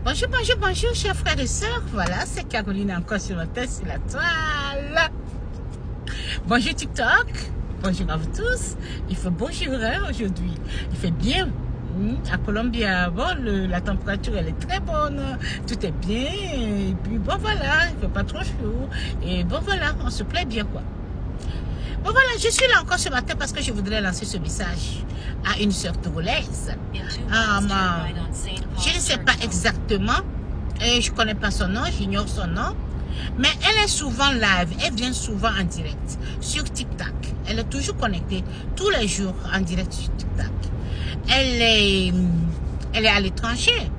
Bonjour, bonjour, bonjour, chers frères et sœurs. Voilà, c'est Caroline encore sur la tête, sur la toile. Bonjour TikTok. Bonjour à vous tous. Il fait beau jour aujourd'hui. Il fait bien. À Colombia, bon, la température elle est très bonne. Tout est bien. Et puis bon voilà, il ne fait pas trop chaud. Et bon voilà, on se plaît bien quoi. Bon voilà, je suis là encore ce matin parce que je voudrais lancer ce message à une sœur togolaise. Je ne sais pas exactement, et je ne connais pas son nom, j'ignore son nom, mais elle est souvent live, elle vient souvent en direct sur TikTok. Elle est toujours connectée tous les jours en direct sur TikTok. Elle est à l'étranger.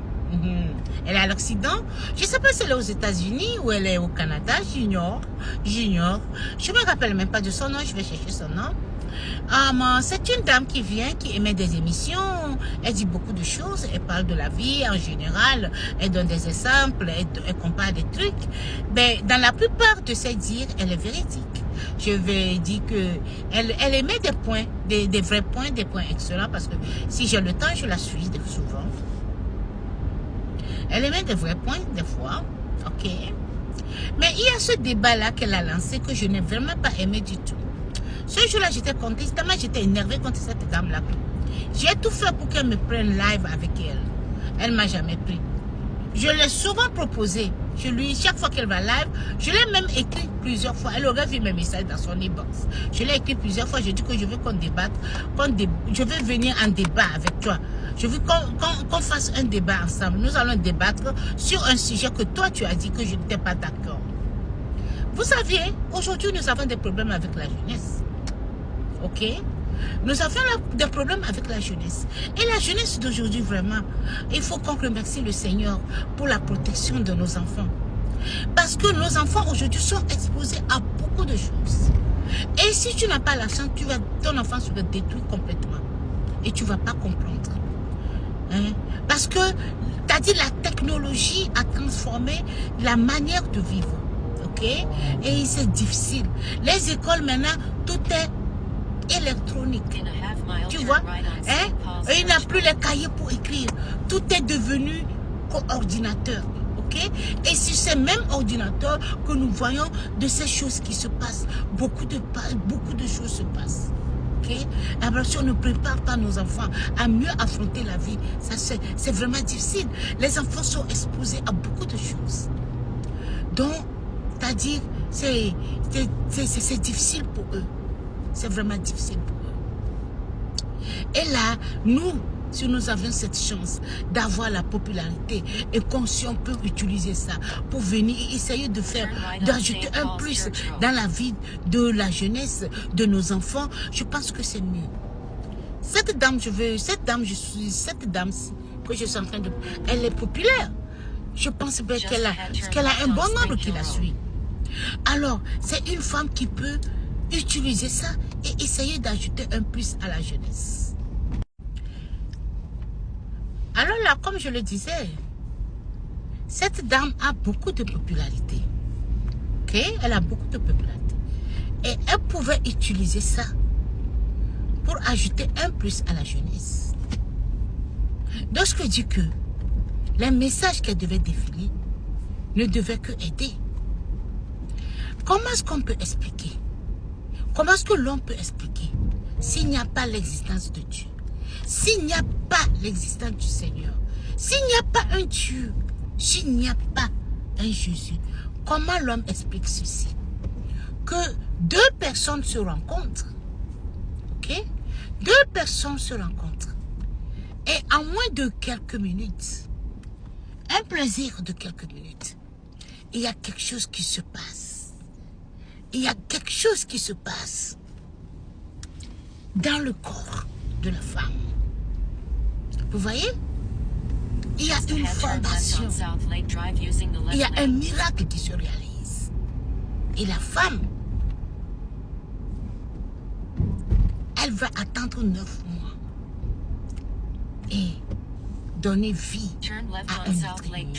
Elle est à l'Occident. Je ne sais pas si elle est aux États-Unis ou elle est au Canada. J'ignore. Je ne me rappelle même pas de son nom. Je vais chercher son nom. C'est une dame qui vient, qui émet des émissions. Elle dit beaucoup de choses. Elle parle de la vie en général. Elle donne des exemples. Elle compare des trucs. Mais dans la plupart de ses dires, elle est véridique. Je vais dire que elle émet des points, des vrais points, des points excellents. Parce que si j'ai le temps, je la suis souvent. Elle émet des vrais points, des fois. Ok. Mais il y a ce débat-là qu'elle a lancé que je n'ai vraiment pas aimé du tout. Ce jour-là, j'étais contente, tellement j'étais énervée contre cette dame-là. J'ai tout fait pour qu'elle me prenne live avec elle. Elle ne m'a jamais pris. Je l'ai souvent proposé. Chaque fois qu'elle va live, je l'ai même écrit plusieurs fois. Elle aurait vu mes messages dans son inbox. Je l'ai écrit plusieurs fois. Je dis que je veux qu'on débatte. Je veux venir en débat avec toi. Je veux qu'on fasse un débat ensemble. Nous allons débattre sur un sujet que toi, tu as dit que je n'étais pas d'accord. Vous savez, aujourd'hui, nous avons des problèmes avec la jeunesse. Ok? Nous avons des problèmes avec la jeunesse. Et la jeunesse d'aujourd'hui, vraiment, il faut qu'on remercie le Seigneur pour la protection de nos enfants. Parce que nos enfants aujourd'hui sont exposés à beaucoup de choses. Et si tu n'as pas la chance, ton enfant se détruit complètement. Et tu ne vas pas comprendre. Parce que, tu as dit, la technologie a transformé la manière de vivre. Ok? Et c'est difficile. Les écoles maintenant, tout est électronique. Tu vois, et il n'a plus les cahiers pour écrire. Tout est devenu ordinateur. Ok? Et sur ces mêmes ordinateurs que nous voyons de ces choses qui se passent, beaucoup de choses se passent. Ok? Alors si on ne prépare pas nos enfants à mieux affronter la vie, c'est vraiment difficile. Les enfants sont exposés à beaucoup de choses. Donc, c'est-à-dire, c'est difficile pour eux. C'est vraiment difficile pour eux. Et là, nous, si nous avions cette chance d'avoir la popularité et si on peut utiliser ça pour venir essayer d'ajouter un plus dans la vie de la jeunesse, de nos enfants, je pense que c'est mieux. Cette dame que je suis en train de... Elle est populaire. Je pense qu'elle a un bon nombre qui la suit. Alors, c'est une femme qui peut utiliser ça et essayer d'ajouter un plus à la jeunesse. Alors là, comme je le disais, cette dame a beaucoup de popularité. Ok? Elle a beaucoup de popularité. Et elle pouvait utiliser ça pour ajouter un plus à la jeunesse. Donc, je dis que les messages qu'elle devait défiler ne devaient que aider. Comment est-ce qu'on peut expliquer? Comment est-ce que l'homme peut expliquer s'il n'y a pas l'existence de Dieu? S'il n'y a pas l'existence du Seigneur? S'il n'y a pas un Dieu? S'il n'y a pas un Jésus? Comment l'homme explique ceci? Que deux personnes se rencontrent. Ok? Deux personnes se rencontrent. Et en moins de quelques minutes, un plaisir de quelques minutes, il y a quelque chose qui se passe. Il y a quelque chose qui se passe dans le corps de la femme. Vous voyez? Il y a une formation. Il y a un miracle qui se réalise. Et la femme, elle va attendre 9 mois et donner vie à un être humain.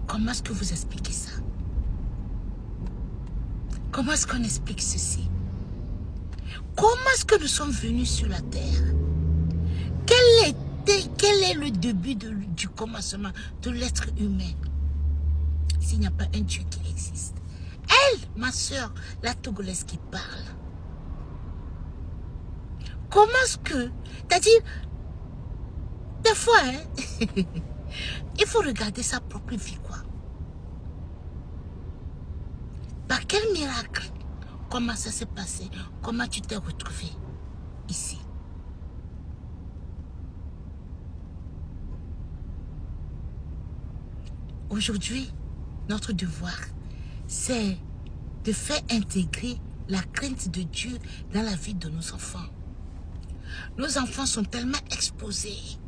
Comment est-ce que vous expliquez ça? Comment est-ce qu'on explique ceci? Comment est-ce que nous sommes venus sur la terre? Quelle quel est le début du commencement de l'être humain s'il n'y a pas un Dieu qui existe? Elle, ma soeur, la Togolaise qui parle. Comment est-ce que... C'est-à-dire, des fois, hein, il faut regarder sa propre vie, quoi. Par quel miracle? Comment ça s'est passé? Comment tu t'es retrouvé ici? Aujourd'hui, notre devoir, c'est de faire intégrer la crainte de Dieu dans la vie de nos enfants. Nos enfants sont tellement exposés.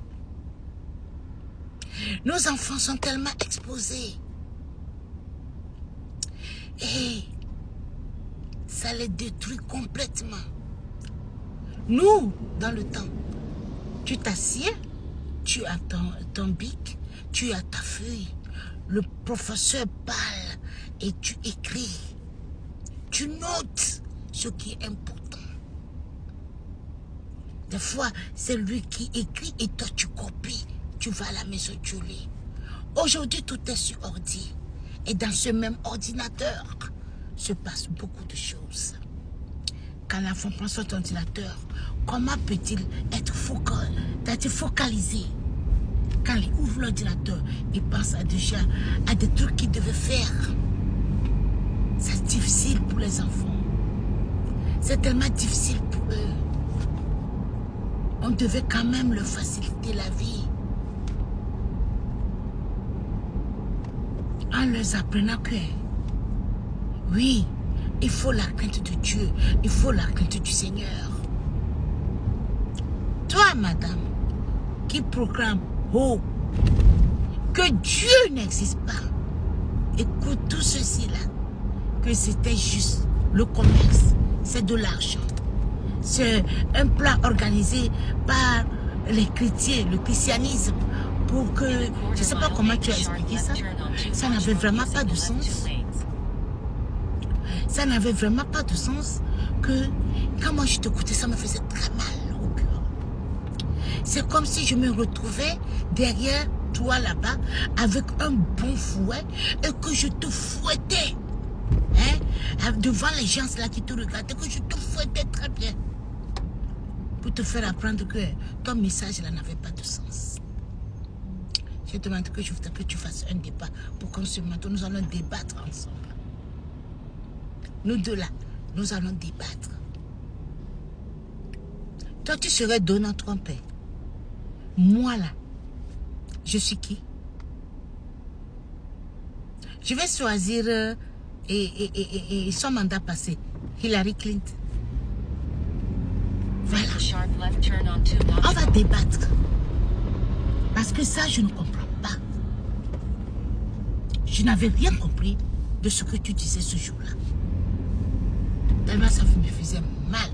Nos enfants sont tellement exposés. Et ça les détruit complètement. Nous, dans le temps, tu t'assieds, tu as ton bic, tu as ta feuille. Le professeur parle et tu écris. Tu notes ce qui est important. Des fois, c'est lui qui écrit et toi tu copies. Tu vas à la maison, tu lis. Aujourd'hui, tout est sur ordi. Et dans ce même ordinateur, se passe beaucoup de choses. Quand l'enfant prend son ordinateur, comment peut-il être focalisé? Quand il ouvre l'ordinateur, il pense déjà à des trucs qu'il devait faire. C'est difficile pour les enfants. C'est tellement difficile pour eux. On devait quand même leur faciliter la vie. En leur apprenant que, oui, il faut la crainte de Dieu, il faut la crainte du Seigneur. Toi, madame, qui proclame haut que Dieu n'existe pas, écoute tout ceci-là, que c'était juste le commerce, c'est de l'argent. C'est un plan organisé par les chrétiens, le christianisme, pour que, je ne sais pas comment tu as expliqué ça, ça n'avait vraiment pas de sens. Ça n'avait vraiment pas de sens que, quand moi je t'écoutais, ça me faisait très mal au cœur. C'est comme si je me retrouvais derrière toi là-bas, avec un bon fouet, et que je te fouettais. Hein? Devant les gens là qui te regardaient, que je te fouettais très bien. Pour te faire apprendre que ton message là n'avait pas de sens. Je demande que je voudrais que tu fasses un débat pour qu'on se mette. Nous allons débattre ensemble. Nous deux là, nous allons débattre. Toi, tu serais Donald Trump. Moi là, je suis qui? Je vais choisir et son mandat passé, Hillary Clinton. Voilà. On va débattre. Parce que ça, je ne comprends pas. Je n'avais rien compris de ce que tu disais ce jour-là. Tellement ça me faisait mal.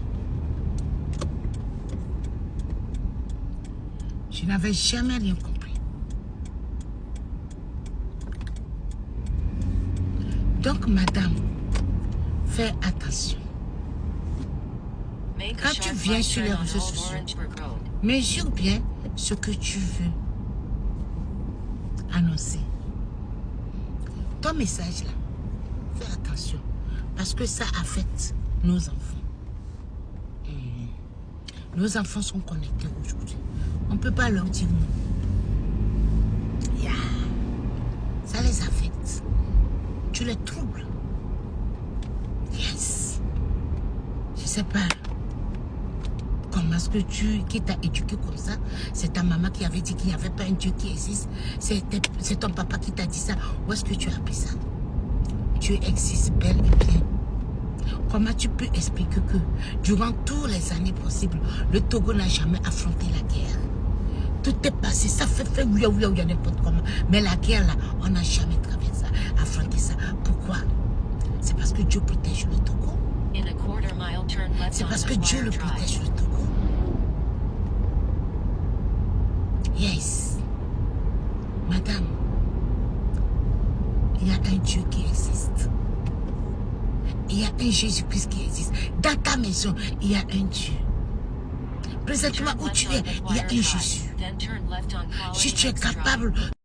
Je n'avais jamais rien compris. Donc, madame, fais attention. Quand tu viens sur les réseaux sociaux, mesure bien ce que tu veux annoncer. Ton message là, fais attention. Parce que ça affecte nos enfants. Nos enfants sont connectés aujourd'hui. On ne peut pas leur dire non. Yeah. Ça les affecte. Tu les troubles. Yes. Je ne sais pas. Comment est-ce que qui t'a éduqué comme ça? C'est ta maman qui avait dit qu'il n'y avait pas un Dieu qui existe. C'est ton papa qui t'a dit ça. Où est-ce que tu as appris ça? Dieu existe bel et bien. Comment tu peux expliquer que durant toutes les années possibles, le Togo n'a jamais affronté la guerre? Tout est passé, ça fait oui, n'importe comment. Mais la guerre là, on n'a jamais traversé ça, affronté ça. Pourquoi? C'est parce que Dieu protège le Togo. C'est parce que Dieu le protège le Togo. Yes. Madame, il y a un Dieu qui existe. Il y a un Jésus-Christ qui existe. Dans ta maison, il y a un Dieu. Présentement où tu es, il y a un Jésus. then turn left on Si Quality tu es Heights Drive. capable